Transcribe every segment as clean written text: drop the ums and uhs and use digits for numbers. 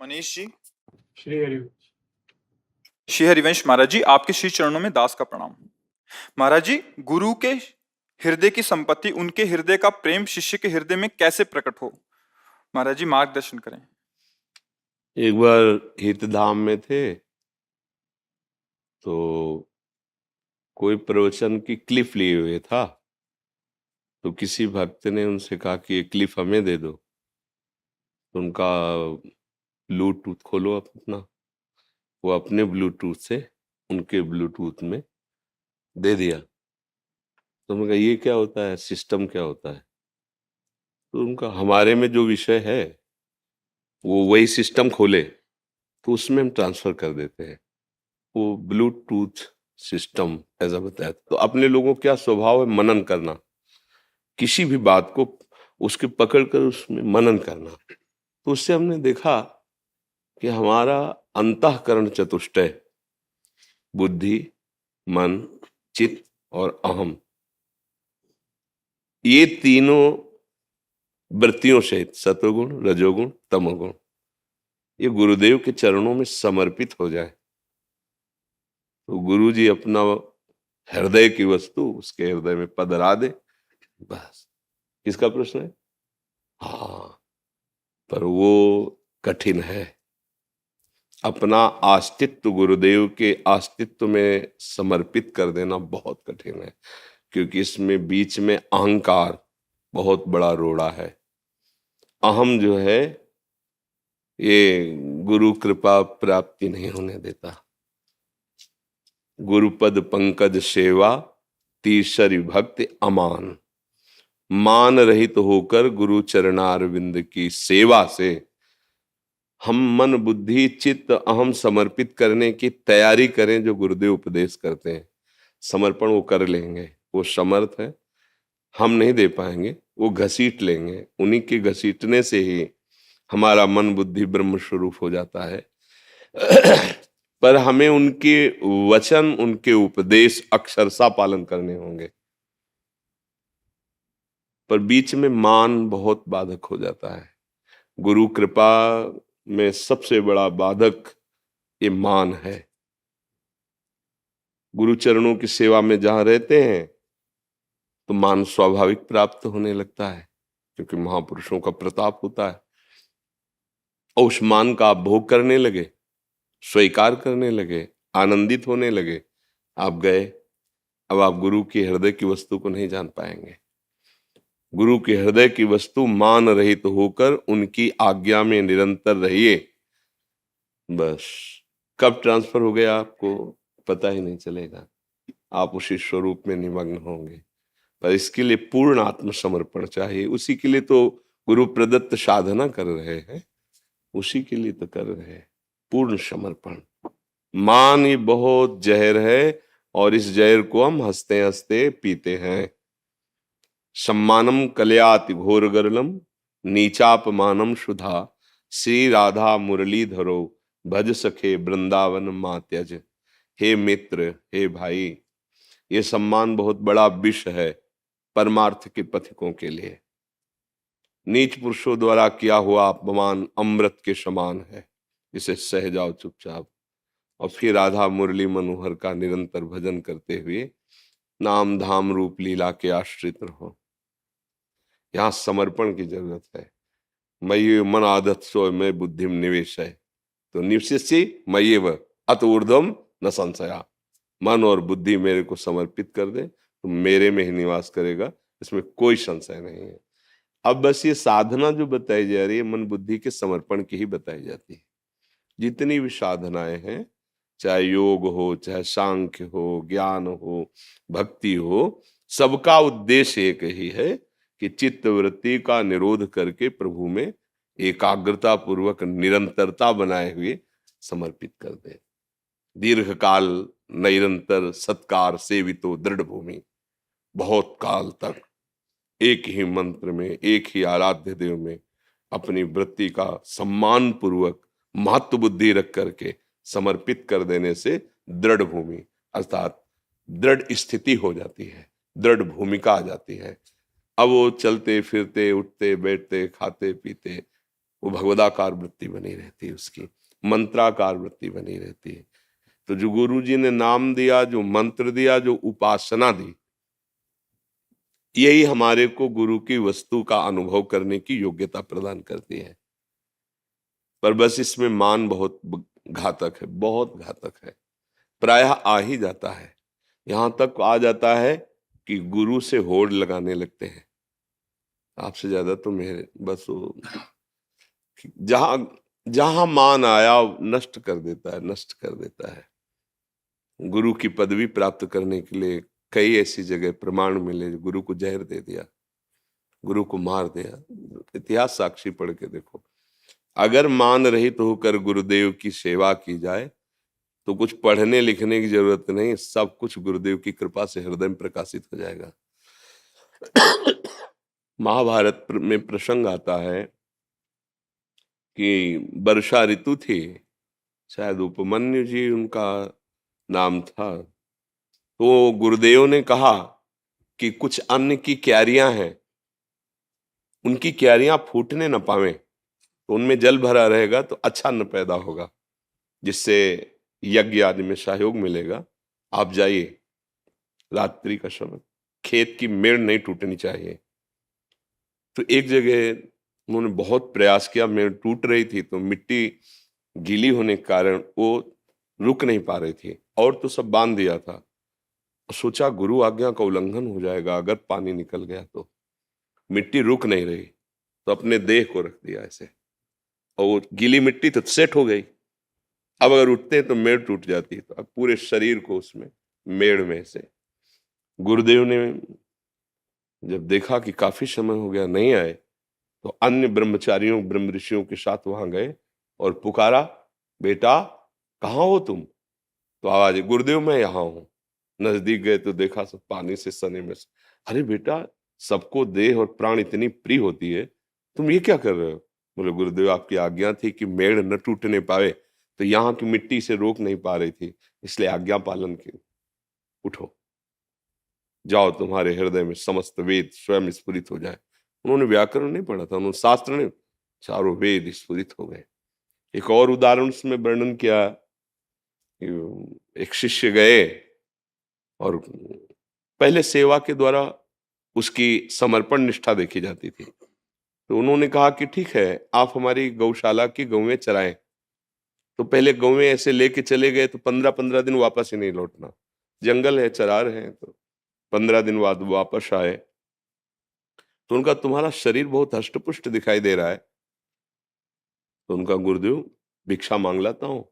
मनीष जी। श्री हरिवंश। श्री हरिवंश महाराज जी, आपके श्री चरणों में दास का प्रणाम। महाराज जी, गुरु के हृदय की संपत्ति, उनके हृदय का प्रेम शिष्य के हृदय में कैसे प्रकट हो? महाराज जी मार्गदर्शन करें। एक बार हितधाम में थे तो कोई प्रवचन की क्लिप लिए हुए था, तो किसी भक्त ने उनसे कहा कि ये क्लिप हमें दे दो। तो उनका ब्लूटूथ खोलो अपना, वो अपने ब्लूटूथ से उनके ब्लूटूथ में दे दिया। तो मैं कहा ये क्या होता है, सिस्टम क्या होता है? तो उनका हमारे में जो विषय है वो वही सिस्टम खोले तो उसमें हम ट्रांसफर कर देते हैं। वो ब्लूटूथ सिस्टम ऐसा बताया। तो अपने लोगों का स्वभाव है मनन करना, किसी भी बात को उसके पकड़ कर उसमें मनन करना। तो उससे हमने देखा कि हमारा अंतःकरण चतुष्टय, बुद्धि, मन, चित्त और अहम, ये तीनों वृत्तियों से सत्वगुण, रजोगुण, तमोगुण, ये गुरुदेव के चरणों में समर्पित हो जाए तो गुरु जी अपना हृदय की वस्तु उसके हृदय में पधरा दे। बस। किसका प्रश्न है? हाँ, पर वो कठिन है। अपना अस्तित्व गुरुदेव के अस्तित्व में समर्पित कर देना बहुत कठिन है, क्योंकि इसमें बीच में अहंकार बहुत बड़ा रोड़ा है। अहम जो है ये गुरु कृपा प्राप्ति नहीं होने देता। गुरुपद पंकज सेवा तीसरी भक्ति अमान, मान रहित होकर गुरु चरणारविंद की सेवा से हम मन बुद्धि चित्त अहम समर्पित करने की तैयारी करें। जो गुरुदेव उपदेश करते हैं समर्पण वो कर लेंगे, वो समर्थ है, हम नहीं दे पाएंगे, वो घसीट लेंगे। उन्हीं के घसीटने से ही हमारा मन बुद्धि ब्रह्म स्वरूप हो जाता है। पर हमें उनके वचन, उनके उपदेश अक्षरशः पालन करने होंगे। पर बीच में मान बहुत बाधक हो जाता है। गुरु कृपा में सबसे बड़ा बाधक ये मान है। गुरु चरणों की सेवा में जहां रहते हैं तो मान स्वाभाविक प्राप्त होने लगता है, क्योंकि महापुरुषों का प्रताप होता है। और उस मान का आप भोग करने लगे, स्वीकार करने लगे, आनंदित होने लगे, आप गए। अब आप गुरु के हृदय की वस्तु को नहीं जान पाएंगे। गुरु के हृदय की वस्तु मान रहित होकर उनकी आज्ञा में निरंतर रहिए। बस कब ट्रांसफर हो गया आपको पता ही नहीं चलेगा, आप उसी स्वरूप में निमग्न होंगे। पर इसके लिए पूर्ण आत्मसमर्पण चाहिए। उसी के लिए तो गुरु प्रदत्त साधना कर रहे हैं, उसी के लिए तो कर रहे हैं। पूर्ण समर्पण। मान ही बहुत जहर है और इस जहर को हम हंसते हंसते पीते हैं। सम्मानम कलयाति घोर गरलम नीचापमानम सुधा, श्री राधा मुरलीधरो भज सखे वृंदावन मात्यज। हे मित्र, हे भाई, ये सम्मान बहुत बड़ा विष है परमार्थ के पथिकों के लिए। नीच पुरुषों द्वारा किया हुआ अपमान अमृत के समान है, इसे सह जाओ चुपचाप और फिर राधा मुरली मनोहर का निरंतर भजन करते हुए नाम धाम रूप लीला के आश्रित रहो। यहाँ समर्पण की जरूरत है। मयि मन आदत सो मैं बुद्धि निवेश है, तो निवशिष्य मय्येव अत ऊर्ध्वम न संशया। मन और बुद्धि मेरे को समर्पित कर दे तो मेरे में ही निवास करेगा, इसमें कोई संशय नहीं है। अब बस ये साधना जो बताई जा रही है मन बुद्धि के समर्पण की ही बताई जाती है। जितनी भी साधनाएं हैं, चाहे योग हो, चाहे सांख्य हो, ज्ञान हो, भक्ति हो, सबका उद्देश्य एक ही है कि चित्त वृत्ति का निरोध करके प्रभु में एकाग्रता पूर्वक निरंतरता बनाए हुए समर्पित कर दे। दीर्घ काल निरंतर सत्कार सेवितो दृढ़ भूमि, बहुत काल तक एक ही मंत्र में, एक ही आराध्य देव में अपनी वृत्ति का सम्मान पूर्वक महत्व बुद्धि रख करके समर्पित कर देने से दृढ़ भूमि अर्थात दृढ़ स्थिति हो जाती है, दृढ़ भूमिका आ जाती है। अब वो चलते फिरते उठते बैठते खाते पीते वो भगवदाकार वृत्ति बनी रहती है, उसकी मंत्राकार वृत्ति बनी रहती है। तो जो गुरु जी ने नाम दिया, जो मंत्र दिया, जो उपासना दी, यही हमारे को गुरु की वस्तु का अनुभव करने की योग्यता प्रदान करती है। पर बस इसमें मान बहुत घातक है, बहुत घातक है। प्रायः आ ही जाता है, यहां तक आ जाता है कि गुरु से होड़ लगाने लगते हैं, आपसे ज्यादा तो मेरे, बस वो जहां जहां मान आया नष्ट कर देता है, नष्ट कर देता है। गुरु की पदवी प्राप्त करने के लिए कई ऐसी जगह प्रमाण मिले, गुरु को जहर दे दिया, गुरु को मार दिया। इतिहास साक्षी पढ़ के देखो। अगर मान रहित होकर गुरुदेव की सेवा की जाए तो कुछ पढ़ने लिखने की जरूरत नहीं, सब कुछ गुरुदेव की कृपा से हृदय में प्रकाशित हो जाएगा। महाभारत में प्रसंग आता है कि वर्षा ऋतु थी, शायद उपमन्यु जी उनका नाम था। तो गुरुदेव ने कहा कि कुछ अन्न की क्यारियां हैं, उनकी क्यारियां फूटने न पावे, तो उनमें जल भरा रहेगा तो अच्छा अन्न पैदा होगा, जिससे यज्ञ आदि में सहयोग मिलेगा। आप जाइए, रात्रि का समय, खेत की मेड़ नहीं टूटनी चाहिए। तो एक जगह उन्होंने बहुत प्रयास किया, मेड़ टूट रही थी, तो मिट्टी गीली होने के कारण वो रुक नहीं पा रही थी, और तो सब बांध दिया था। सोचा गुरु आज्ञा का उल्लंघन हो जाएगा अगर पानी निकल गया तो, मिट्टी रुक नहीं रही, तो अपने देह को रख दिया ऐसे, और वो गीली मिट्टी तो सेट हो गई। अब अगर उठते तो मेड़ टूट जाती, तो अब पूरे शरीर को उसमें मेड़ में से। गुरुदेव ने जब देखा कि काफी समय हो गया नहीं आए, तो अन्य ब्रह्मचारियों ब्रह्म ऋषियों के साथ वहां गए और पुकारा, बेटा कहाँ हो तुम? तो आवाज, गुरुदेव मैं यहाँ हूं। नजदीक गए तो देखा सब पानी से सने में। अरे बेटा, सबको देह और प्राण इतनी प्रिय होती है, तुम ये क्या कर रहे हो? बोले गुरुदेव आपकी आज्ञा थी कि मेड़ न टूटने पावे, तो यहाँ की मिट्टी से रोक नहीं पा रही थी, इसलिए आज्ञा पालन की। उठो, जाओ, तुम्हारे हृदय में समस्त वेद स्वयं स्फुरित हो जाए। उन्होंने व्याकरण नहीं पढ़ा था, उन्होंने शास्त्र नहीं, चारों वेद स्फुरित हो गए। एक और उदाहरण उसमें वर्णन किया, एक शिष्य गए और पहले सेवा के द्वारा उसकी समर्पण निष्ठा देखी जाती थी। तो उन्होंने कहा कि ठीक है, आप हमारी गौशाला की गौएं चराएं। तो पहले गौएं ऐसे लेके चले गए तो 15-15 दिन वापस ही नहीं लौटना, जंगल है, चरा रहे हैं। तो 15 दिन बाद वापस आए, तो उनका तुम्हारा शरीर बहुत हष्टपुष्ट दिखाई दे रहा है। तो उनका, गुरुदेव भिक्षा मांग लाता हूँ,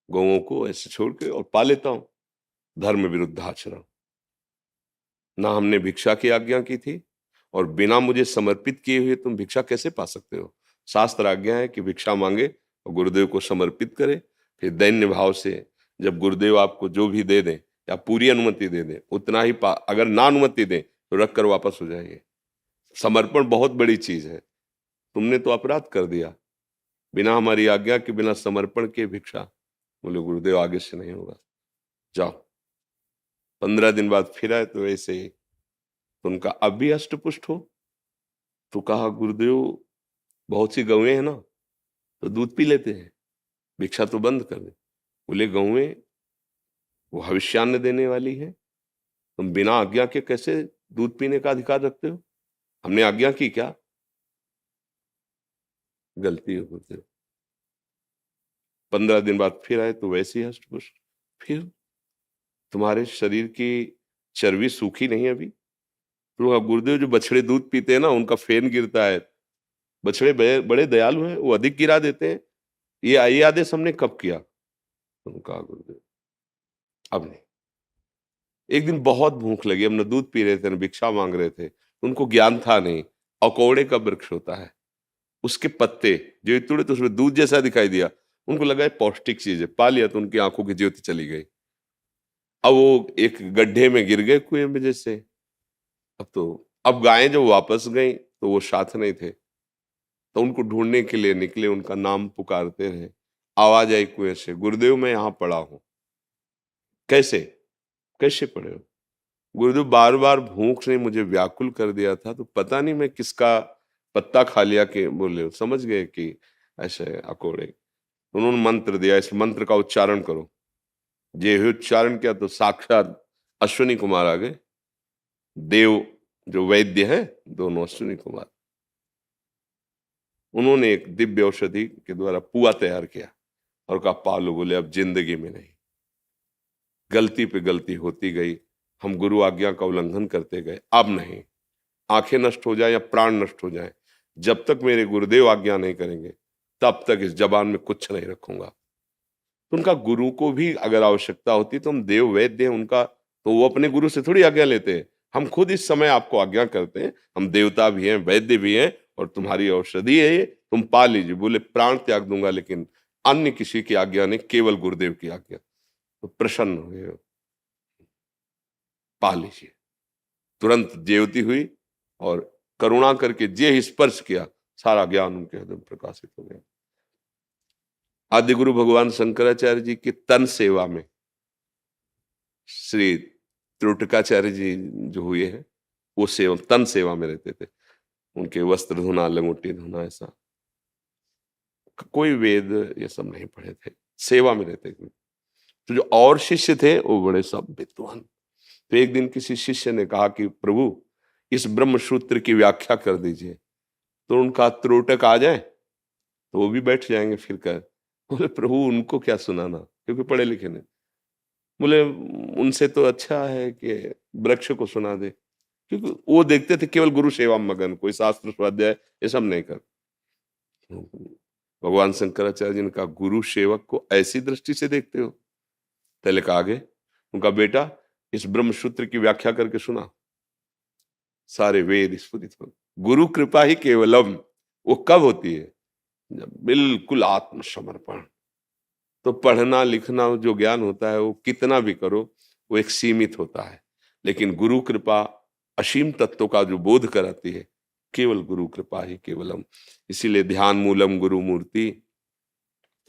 गौओं को ऐसे छोड़ के, और पा लेता हूँ। धर्म विरुद्ध आचरण, ना हमने भिक्षा की आज्ञा की थी, और बिना मुझे समर्पित किए हुए तुम भिक्षा कैसे पा सकते हो? शास्त्र आज्ञा है कि भिक्षा मांगे और गुरुदेव को समर्पित करे, फिर दैन्य भाव से जब गुरुदेव आपको जो भी दे दें या पूरी अनुमति दे दें उतना ही पा, अगर ना अनुमति दें तो रख कर वापस हो जाइए। समर्पण बहुत बड़ी चीज है। तुमने तो अपराध कर दिया, बिना हमारी आज्ञा के, बिना समर्पण के भिक्षा। बोले गुरुदेव आगे से नहीं होगा, जाओ। 15 दिन बाद फिर आए तो ऐसे ही। तो उनका अब भी अष्टपुष्ट हो? तो कहा गुरुदेव बहुत सी गौएं हैं ना, तो दूध पी लेते हैं, भिक्षा तो बंद कर दे। बोले गौएं वो भविष्यान्न देने वाली है, तुम बिना आज्ञा के कैसे दूध पीने का अधिकार रखते हो? हमने आज्ञा की क्या? गलती हो गुरुदेव। 15 दिन बाद फिर आए तो वैसे ही हष्टपुष्ट। फिर तुम्हारे शरीर की चर्बी सूखी नहीं अभी? तो गुरुदेव जो बछड़े दूध पीते हैं ना, उनका फेन गिरता है, बछड़े बड़े दयालु हैं, वो अधिक गिरा देते हैं। ये आदेश हमने कब किया? उनका गुरुदेव अब नहीं। एक दिन बहुत भूख लगी, हम न दूध पी रहे थे न भिक्षा मांग रहे थे, उनको ज्ञान था नहीं। अकौड़े का वृक्ष होता है, उसके पत्ते जो तोड़े तो उसमें दूध जैसा दिखाई दिया, उनको लगा ये पौष्टिक चीज है, पा लिया तो उनकी आंखों की ज्योति चली गई। अब वो एक गड्ढे में गिर गए कुएं में जैसे। अब गायें जब वापस गई तो वो साथ नहीं थे, तो उनको ढूंढने के लिए निकले, उनका नाम पुकारते रहे। आवाज आई कुएं से, गुरुदेव मैं यहाँ पड़ा हूं। कैसे कैसे पड़े हो? गुरुदेव बार बार भूख ने मुझे व्याकुल कर दिया था, तो पता नहीं मैं किसका पत्ता खा लिया कि बोले, समझ गए कि ऐसे अकोड़े। उन्होंने मंत्र दिया, इस मंत्र का उच्चारण करो। जे ही उच्चारण किया तो साक्षात अश्विनी कुमार आ गए। देव जो वैद्य हैं, दोनों अश्विनी कुमार, उन्होंने एक दिव्य औषधि के द्वारा पुआ तैयार किया और कहा पालो। बोले अब जिंदगी में नहीं। गलती पे गलती होती गई, हम गुरु आज्ञा का उल्लंघन करते गए, अब नहीं। आंखें नष्ट हो जाए या प्राण नष्ट हो जाए, जब तक मेरे गुरुदेव आज्ञा नहीं करेंगे तब तक इस जबान में कुछ नहीं रखूंगा। तो उनका गुरु को भी अगर आवश्यकता होती तो हम देव वैद्य हैं उनका, तो वो अपने गुरु से थोड़ी आज्ञा लेते हैं। हम खुद इस समय आपको आज्ञा करते हैं, हम देवता भी हैं, वैद्य भी हैं, और तुम्हारी औषधि है ये, तुम पा लीजिए। बोले प्राण त्याग दूंगा लेकिन अन्य किसी की आज्ञा नहीं, केवल गुरुदेव की आज्ञा। तो प्रसन्न हुए, पा लीजिए। तुरंत ज्योति हुई और करुणा करके जे स्पर्श किया, सारा ज्ञान उनके हृदय में प्रकाशित हो गया। आदि गुरु भगवान शंकराचार्य जी की तन सेवा में श्री त्रोटकाचार्य जी जो हुए हैं, वो सेवा तन सेवा में रहते थे। उनके वस्त्र धोना, लंगोटी धोना, ऐसा कोई वेद ये सब नहीं पढ़े थे, सेवा में रहते थे। तो जो और शिष्य थे वो बड़े सब विद्वान। तो एक दिन किसी शिष्य ने कहा कि प्रभु इस ब्रह्म सूत्र की व्याख्या कर दीजिए। तो उनका त्रोटक आ जाए तो वो भी बैठ जाएंगे फिर कर। बोले प्रभु उनको क्या सुनाना, क्योंकि पढ़े लिखे नहीं। बोले उनसे तो अच्छा है कि वृक्ष को सुना दे, क्योंकि वो देखते थे केवल गुरु सेवा में मगन, कोई शास्त्र स्वाध्याय ये सब नहीं कर। भगवान शंकराचार्य जी ने कहा गुरु सेवक को ऐसी दृष्टि से देखते हो? पहले कहा आगे, उनका बेटा इस ब्रह्म सूत्र की व्याख्या करके सुना। सारे वेद स्फुरित हो। गुरु कृपा ही केवलम, वो कब होती है? जब बिल्कुल आत्मसमर्पण। तो पढ़ना लिखना जो ज्ञान होता है वो कितना भी करो वो एक सीमित होता है, लेकिन गुरु कृपा असीम तत्व का जो बोध कराती है, केवल गुरु कृपा ही केवलम। इसीलिए ध्यान मूलम गुरु मूर्ति,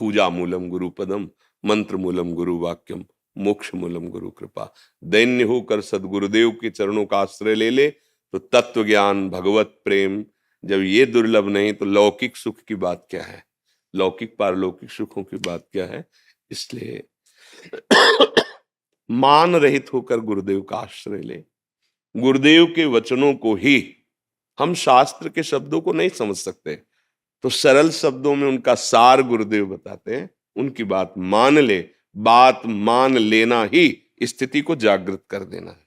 पूजा मूलम गुरु पदम, मंत्र मूलम गुरु वाक्यम, मोक्ष मूलम गुरु कृपा। दैन्य होकर सदगुरुदेव के चरणों का आश्रय ले ले तो तत्व ज्ञान, भगवत प्रेम जब ये दुर्लभ नहीं तो लौकिक सुख की बात क्या है, लौकिक पारलौकिक सुखों की बात क्या है। इसलिए मान रहित होकर गुरुदेव का आश्रय ले। गुरुदेव के वचनों को ही, हम शास्त्र के शब्दों को नहीं समझ सकते, तो सरल शब्दों में उनका सार गुरुदेव बताते हैं, उनकी बात मान ले। बात मान लेना ही स्थिति को जागृत कर देना है।